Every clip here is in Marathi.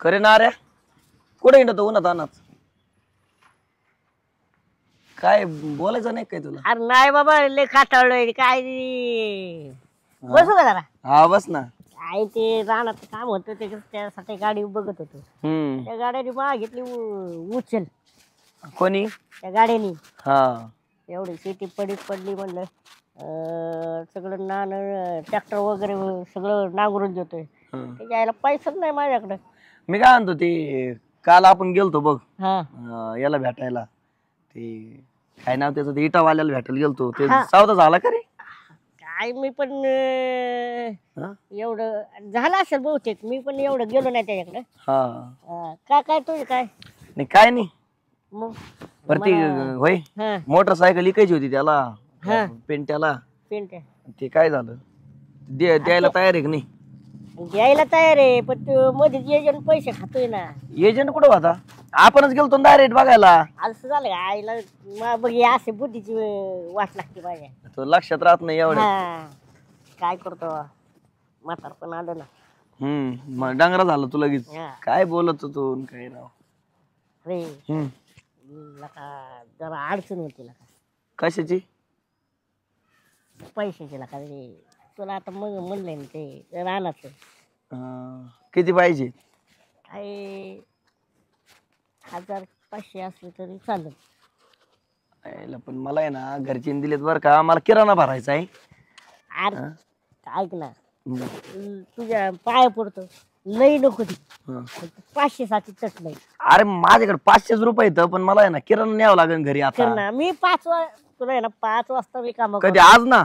खरे ना रे कुठे हिंडतो उन्हात अनात काय बोलायचं नाही काय तुला? अरे नाही बाबा लय खाटावलोय काय बसू का जरा? हा बस ना. काय ते रानात काम होतं त्यासाठी गाडी बघत होतो. त्या गाड्याने मागितली उचल. कोणी? त्या गाड्यानी. हा एवढी शेती पडली म्हणलं सगळं ट्रॅक्टर वगैरे सगळं नांगरून देतोय. त्याच्या यायला पैसाच नाही माझ्याकडे. मी काय म्हणतो ते काल आपण गेलतो बघ याला भेटायला ते काय नाव त्याचं ते इटावाल्याला भेटायला गेलतो ते सौदा झाला का रे? काय मी पण एवढं झालं असेल बहुतेक मी पण एवढं गेलो नाही त्याच्याकडे. काय काय तुझे काय नाही काय नाही मग ती होय मोटरसायकल इकायची होती त्याला पेंट्याला ते काय झालं द्यायला तयार आहे की नाही? द्यायला तयार आहे पण तू मध्ये एजंट पैसे खातोय ना. एजंट कुठं होता? आपणच गेलतो डायरेक्ट बघायला. असं झालं का आईला बघ असे बुद्धीची वाट लागते माझ्या. तो लक्षात राहत नाही एवढं. काय करतो म्हातार पण आलं ना. मग डांगरा झालं तू लगेच. काय बोलत होतो काय राव रे जरा अडचण होती ना. कशाची? पैशाची का रे तुला आता मग म्हणलंय ना ते रानाचं. किती पाहिजे? काय 1500 असले तरी चालेल. पण मला आहे ना घरचे दिलेत बरं का मला किराणा भरायचा आहे. ऐक ना तुझ्या पाया पडतो लई नको ती 500 चट नाही. अरे माझ्याकडे 500 रुपये येतं पण मला आहे ना किराणा न्यावं लागेल घरी आता. मी तुला आहे ना 5 वाजता मी काम कधी आज ना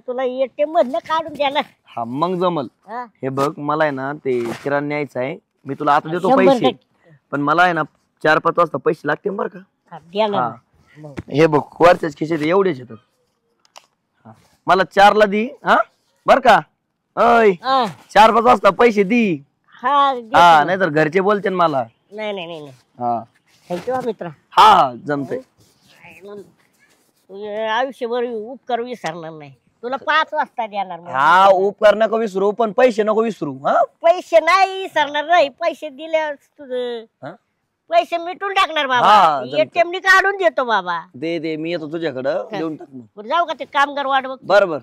तुला एटीएम मधनं काढून द्यायला. हा मग जमल. हे बघ मला आहे ना ते किराणा न्यायचा आहे. मी तुला आता देतो पैसे पण मला आहे ना 4-5 वाजता पैसे लागतील बरं का? हे बघ वरच्याच खिशात एवढेच येतात. मला 4ला दी हा बर का? 4-5 वाजता पैसे दी. हा नाहीतर घरचे बोलते मला. नाही हा मित्र. हा जमतंय. आयुष्यभर उपकार विसरणार नाही. तुला 5 वाजता देणार. हा उपकार नको विसरू पण पैसे नको विसरू. पैसे नाही विसरणार नाही. पैसे दिल्यावर तुझं पैसे मिटून टाकणार बाबा. एटीएम नी काढून देतो बाबा. दे मी येतो तुझ्याकडं देऊन टाक. जाऊ का ते कामगार वाट बघ. बरोबर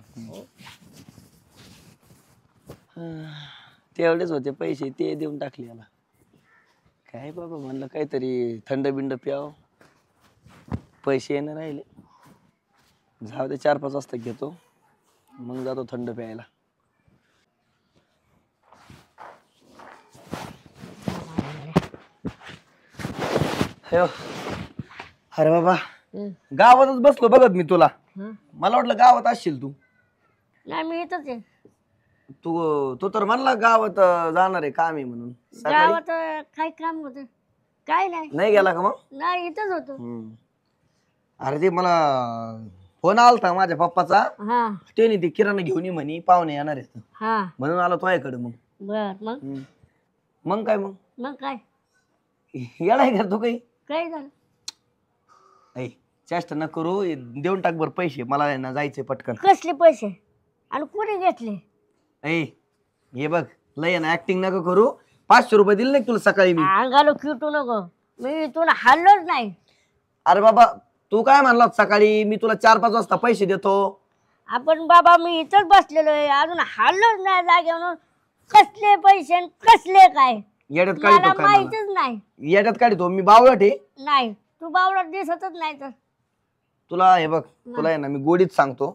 तेवढेच होते पैसे ते देऊन टाकले याला. काय बाबा म्हणलं काहीतरी थंड बिंड प्याव पैसे येणं राहिले. जाऊ दे 4-5 वाजता घेतो मग जातो थंड प्यायला. अरे बाबा गावातच बसलो बघत मी तुला. मला वाटलं गावात असशील तू. नाही मी येतच आहे. तू तर म्हणला गावात जाणार आहे काम आहे म्हणून. गावात काय काम होत? काय नाही गेला का मग? नाही इथंच होतो. अरे ते मला फोन आलता माझ्या पप्पाचा. त्याने ते किराणा घेऊन ये म्हणे पाहुणे येणार आहेत म्हणून आला तुझ्याकडे. मग काय येणार का तू? काय झालं? चेष्टा न करू देऊन टाक बर पैसे मला ना जायचंय पटकन. कसले पैसे आणि कोणी घेतले? हे बघ लय ना ऍक्टिंग नका करू. 500 रुपये दिले नाही तुला सकाळी मी. अंगालो किटू नको मी तुला हल्लोच नाही. अरे बाबा तू काय म्हणला सकाळी मी तुला 4-5 वाजता पैसे देतो. आपण बाबा मी इथंच बसलेलो आहे अजून हल्लोच नाही जागेवर. कसले पैसे कसले काय येड्यात काढतो माहितीच नाही. येड्यात काढतो मी बावळट आहे. नाही तू बावळट दिसतच नाही. तर तुला हे बघ तुला आहे ना मी गोडीत सांगतो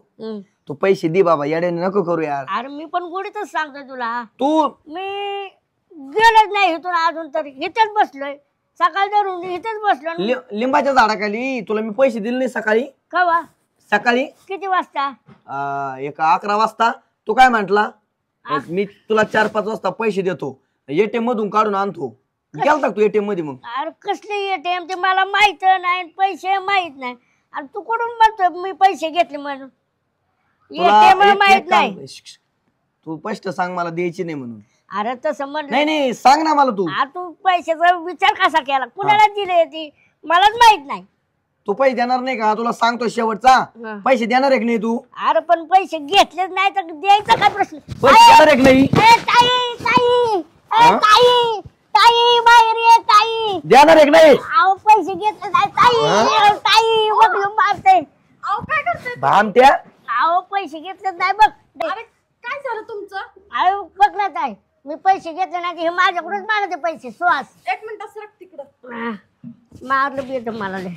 तू पैसे दे बाबा येड्याने नको करू यार. अरे मी पण गोडीतच सांगतो तुला. तू मी गेलोच नाही इथून अजून तरी इथेच बसलोय. सकाळी धरून इथेच बसलो. लिंबाच्या झाडाखाली तुला मी पैसे दिले नाही सकाळी. कवा? सकाळी किती वाजता? 11 वाजता. तू काय म्हंटला? मी तुला 4-5 वाजता पैसे देतो एटीएम मधून काढून आणतो. गेलता तू एटीएम मध्ये? मग अरे कसले एटीएम ते मला माहित नाही पैसे माहित नाही. अरे तू कुठून म्हणतो मी पैसे घेतले म्हणून? एटीएम माहित नाही. तू स्पष्ट सांग मला द्यायची नाही म्हणून. अरे तसं म्हणलं नाही सांग ना मला. तू पैशाचा विचार कसा केला? कुणाला दिले ती मलाच माहित नाही. तू पैसे देणार नाही का? तुला सांगतो शेवटचा पैसे देणार आहे की नाही तू? अरे पण पैसे घेतलेच नाही तर द्यायचा काय प्रश्न? पैसे देणार आहे की नाही? ताई बाहेर ये ताई. देणार एक नाही अहो पैसे घेतले नाही ताई. ताई बघ मारते. अहो काय करते भामट्या. अहो पैसे घेतले नाही बघ. अरे काय झालं तुमचं? अहो बघ ना ताई मी पैसे घेतले नाही हे माझ्याकडूनच मारते पैसे श्वास. एक मिनिट सरक तिकडं. मारलं बी येतं मला लय.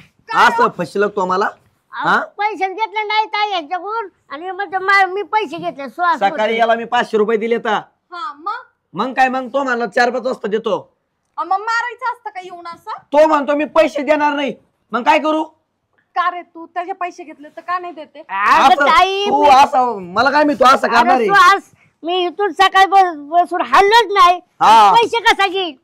असं फसलं तो मला. अहो, पैसेच घेतले नाही ताई यांच्याकडून आणि मग मी पैसे घेतले श्वास. सकाळी याला मी 500 रुपये दिले तर हा मग काय मग तो म्हणला 4-5 वाजता देतो. मग मारायचं असतं का येऊन असं? तो म्हणतो मी पैसे देणार नाही. मग काय करू? का रे तू त्याचे पैसे घेतले तर का नाही देते? अगं असं ताई तू असं मला काय मी तू असं करणार अरे आहे? श्वास मी इथून सकाळी बसून हल्लोच नाही. हा. पैसे कसा घेईल?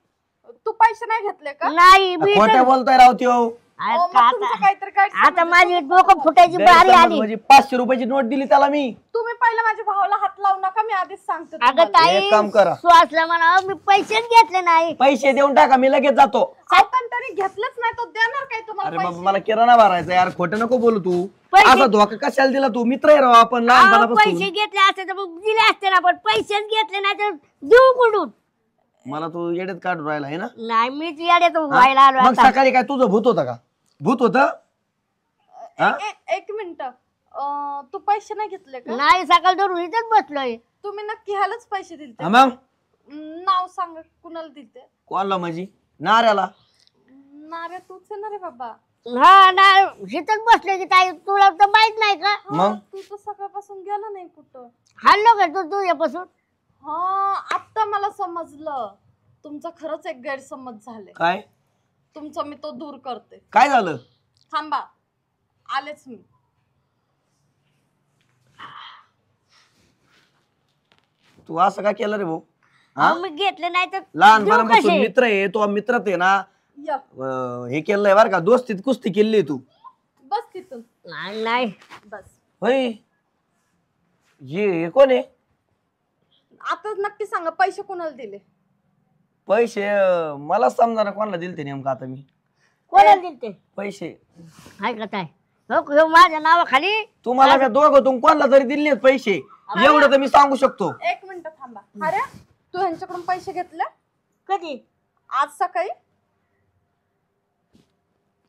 तू पैसे नाही घेतले का? नाही मी खोट्या बोलताय राव त्यो. अरे मग का तुमचं आता काहीतरी काय आता माझी डोकं फुटायची बारी आली. म्हणजे 500 रुपयाची नोट दिली त्याला मी. तुम्ही पहिलं माझ्या भावाला हात लावू नका, मी आधीच सांगते अगं तुम्हाला. ताई एक काम करा. श्वासला म्हणा मी पैसेच घेतले नाही. पैसे देऊन टाका मी लगेच जातो. आपण तरी घेतलंच नाही तो देणार काय तुम्हाला अरे बाबा पैसे? मला किराणा भरायचा यार. खोटं नको बोलू तू. पैसे- असा धोका कशाला दिला तू? मित्र आहे राव आपण अहो, लहानपणापासून. पैसे घेतले असते तर मग दिले असते ना पण पैसेच घेतले नाही तर देऊ कुठून? मला तू येड्यात काढून राहिला आहे ना. नाही मीच येड्यात व्हायला आलो मग आता. सकाळी काय तुझं भूत होतं का? भूत होत. एक मिनिट, तू पैसे नाही घेतले का? नाही सकाळ धरून इथंच बसलोय. तुम्ही नक्की ह्यालाच पैसे दिलते? मग नाव सांगा कुणाला दिलते? कोणला माझी नाऱ्याला. नारे तूच आहे ना रे बाबा. हा ना इथंच बसलोय की ताई तुला तर माहित नाही का? मग तू तर सकाळपासून गेला नाही कुठं. हल्लो का तू तुझ्यापासून? हा आता मला समजलं तुमचा खरंच एक गैरसमज झाले. काय तुमचा मी तो दूर करते. काय झालं? थांबा आलेच मी. तू असं का केलं रे भाऊ? अहो, मी घेतले नाही तर देऊ लहानपणापासून कसे? मित्र आहे तो. मित्रात आहे ना या हे केलंय बरं का. दोस्तीत कुस्ती केली तू. बस तिथून नाही नाही बस. होय हे कोण आहे? आता नक्की सांगा पैसे कुणाला दिले? पैसे मला समजा कोणाला दिले ते नेमकं आता मी कोणाला दिलते? पैसे. हाय का ताई? हो माझ्या नावाखाली तुम्हाला का दोघं कोणाला तरी दिले पैसे एवढं तर मी सांगू शकतो. एक मिनिट थांबा. अरे तू ह्यांच्याकडून पैसे घेतले कधी? आज सकाळी?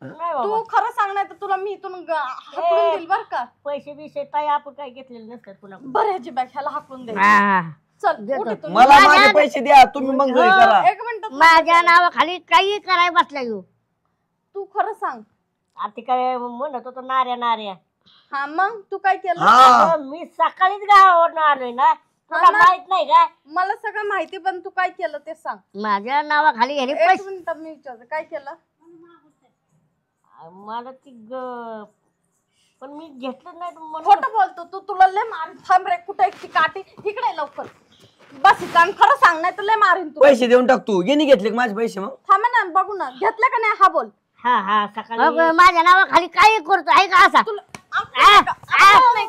नाही बाबा. तू खरं सांग नाही तर तुला मी इथून हाकलून देईल बर का. पैसे बिसे ताई आपण काही घेतलेले नसतात पुन्हा. बरं ह्याची बॅग ह्याला हाकलून दे. हा. चल देतो. उठ इथून. मला माझे पैसे द्या तुम्ही मग घरी करा. एक मिनिट माझ्या नावाखाली काही कराय बसला येऊ. तू खरं सांग. आता काय म्हणत होतो नाऱ्या नाऱ्या. हा मग तू काय केलं? हा अहो, मी सकाळीच गावावरून आलोय ना तुला ना. माहित नाही काय? मला सगळं माहिती पण तू काय केलं ते सांग. माझ्या नावाखाली ह्याने एक पैसे मिनिट मी विचारते काय केलं? मला ती पण मी घेतलं नाही म्हणून. खोटं बोलतो तू. तुला लय मारीन. थांब रे कुठे एकटी काठी इकडे ये लवकर. बस इथं आणि खरं सांग नाही तर लय मारीन तू. पैसे देऊन टाक तू. गेली घेतले का माझे पैसे? मग थांबा ना बघू ना घेतलं का नाही हा बोल. हा हा सकाळी माझ्या नावाखाली काही करतो आहे का असा? तुला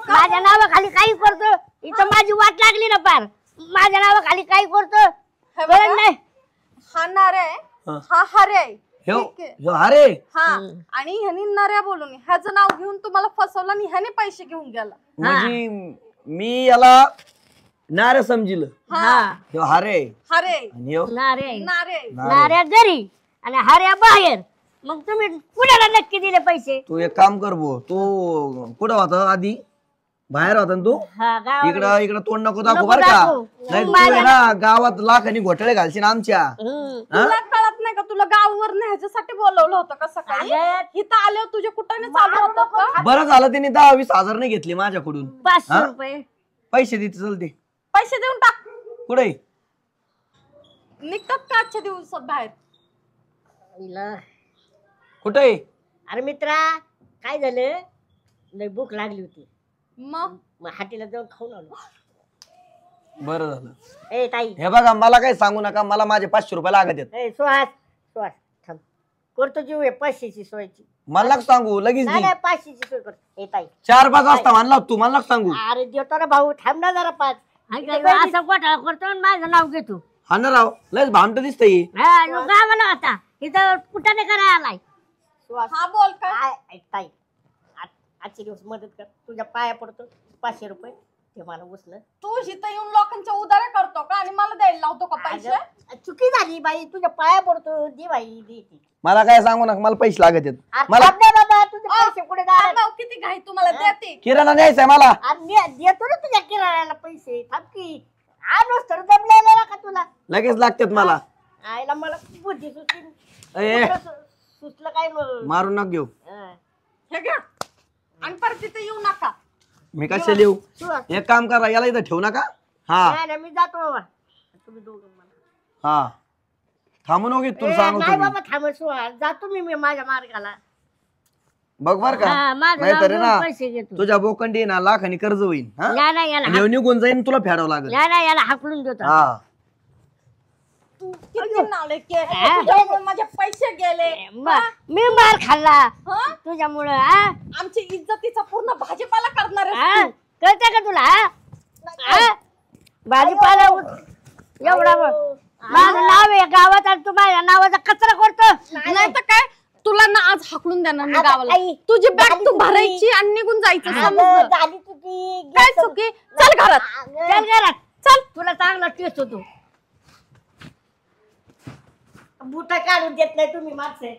माझ्या नावाखाली काही करतो. इथं माझी वाट लागली ना पार. माझ्या नावाखाली काही करतो हे कळलं बघा, नाही. हा नारे आहे हा. हा हरे आहे. ह्यो ठीक आहे. ह्यो अरे हा आणि ह्यानी नऱ्या बोलून ह्याचं नाव घेऊन तुम्हाला फसवलं आणि ह्याने पैसे घेऊन गेला. म्हणजे मी याला नारे समजिल. हा ह्यो हरे हरे आणि ह्यो नारे नारे नाऱ्या घरी आणि हाऱ्या बाहेर. मग तुम्ही कुणाला नक्की दिले पैसे? तू एक काम कर भो. तू कुठं होता आधी? बाहेर होता ना तू? हा गावाकडे. इकडं इकडं तोंड नको दाखवू नको बर का. दाखवू. नाही तू आहे ना गावात लाखांनी घोटाळे घालशील आमच्या. हम्म. हा? तुला कळत नाही का? तुला गावावर ह्याच्यासाठी बोलवलं होतं का सकाळी? अगं, इथं आल्यावर तुझ्या कुठाने चालू होतं का? बरं झालं त्यांनी 10-20 हजार नाही घेतले माझ्याकडून. 500 रुपये. पैसे देते चलते. पैसे देऊन टाक. कुठे? निघतात का आजच्या दिवसात बाहेर? हिला. कुठे? अरे मित्रा काय झालं लय भूक लागली होती मग हाटीला जाऊन खाऊन आलो. बरं झालं. ए ताई हे बघा मला काही सांगू नका. मला माझे 500 रुपये लागत आहेत. ए सुहास सुहास थांब करतो जीव आहे 500ची सोयची. मला नका सांगू लगेच नाही दे. नाही 500ची सोय करतो. ए ताई 4-5 वाजता म्हणला तू. मला नका सांगू. अरे देतो ना भाऊ थांब ना जरा 5. असं घोटाळा करतो आणि माझं नाव घेतो. हा ना राव लयच भामट दिसतंय. हा गावाला होता इथं कुठाने करायला आलाय. हा बोल काय? ताई आजचे दिवस मदत कर तुझ्या पाया पडतो 500 रुपये ते मला उचल. तू इथं येऊन लोकांच्या उधाऱ्या करतो का आणि मला द्यायला लावतो का पैसे? चुकी झाली बाई, तुझ्या पाया पडतो, दे बाई दे. मला काय सांगू नका, मला पैसे लागत आहेत. मला बाबा तुझे पैसे कुठे जाणार? थांब, किती घाई तुम्हाला देते. किराणा न्यायचाय मला. देतो ना तुझ्या किराण्याला पैसे. थांब की आलोच तर जमलेला का तुला? लगेच लागतात मला. आईला मला बुद्धी सुचली. ए, सुचलं काय मग? मारून नका घेऊ. हे घ्या आणि परत तिथे येऊ नका. मी कशा लिहू? एक काम करा, याला इथं ठेवू नका. हा नाही मी जातो बाबा, तुम्ही दोघं मला. हा थांबू नको, तुला नाही सांगतो बाबा थांब, जातो मी माझ्या मार्गाला. बघ बर का, हा, माझं नाव नाहीतर घेऊन ना पैसे घेतो. तुझ्या बोकंडी ना लाखांनी कर्ज होईल. हा नाही याला आणि ह्यो निघून जाईन, तुला फेडावं लागेल. नाही याला हाकलून देतो. हा तू किती नालायक आहे. तुझ्यामुळे माझे पैसे गेले. मी मार खाल्ला हं? तुझ्यामुळं. आमची इज्जतीचा पूर्ण भाजीपाला करणार आहेस तू. कळतं का तुला? भाजीपाला एवढा माझं नाव आहे गावात आणि तू माझ्या नावाचा कचरा करतो. नाही तर काय, तुला ना आज हाकलून देणार मी आता गावाला. आई, तुझी बॅग झाली तू चुकी. भरायची आणि निघून जायचं. अगं, समजलं? झाली चुकी. काय चुकी? चल घरात. चल घरात चल, तुला चांगला टेस्ट होतो. बुट काढून देत नाही तुम्ही माणसं.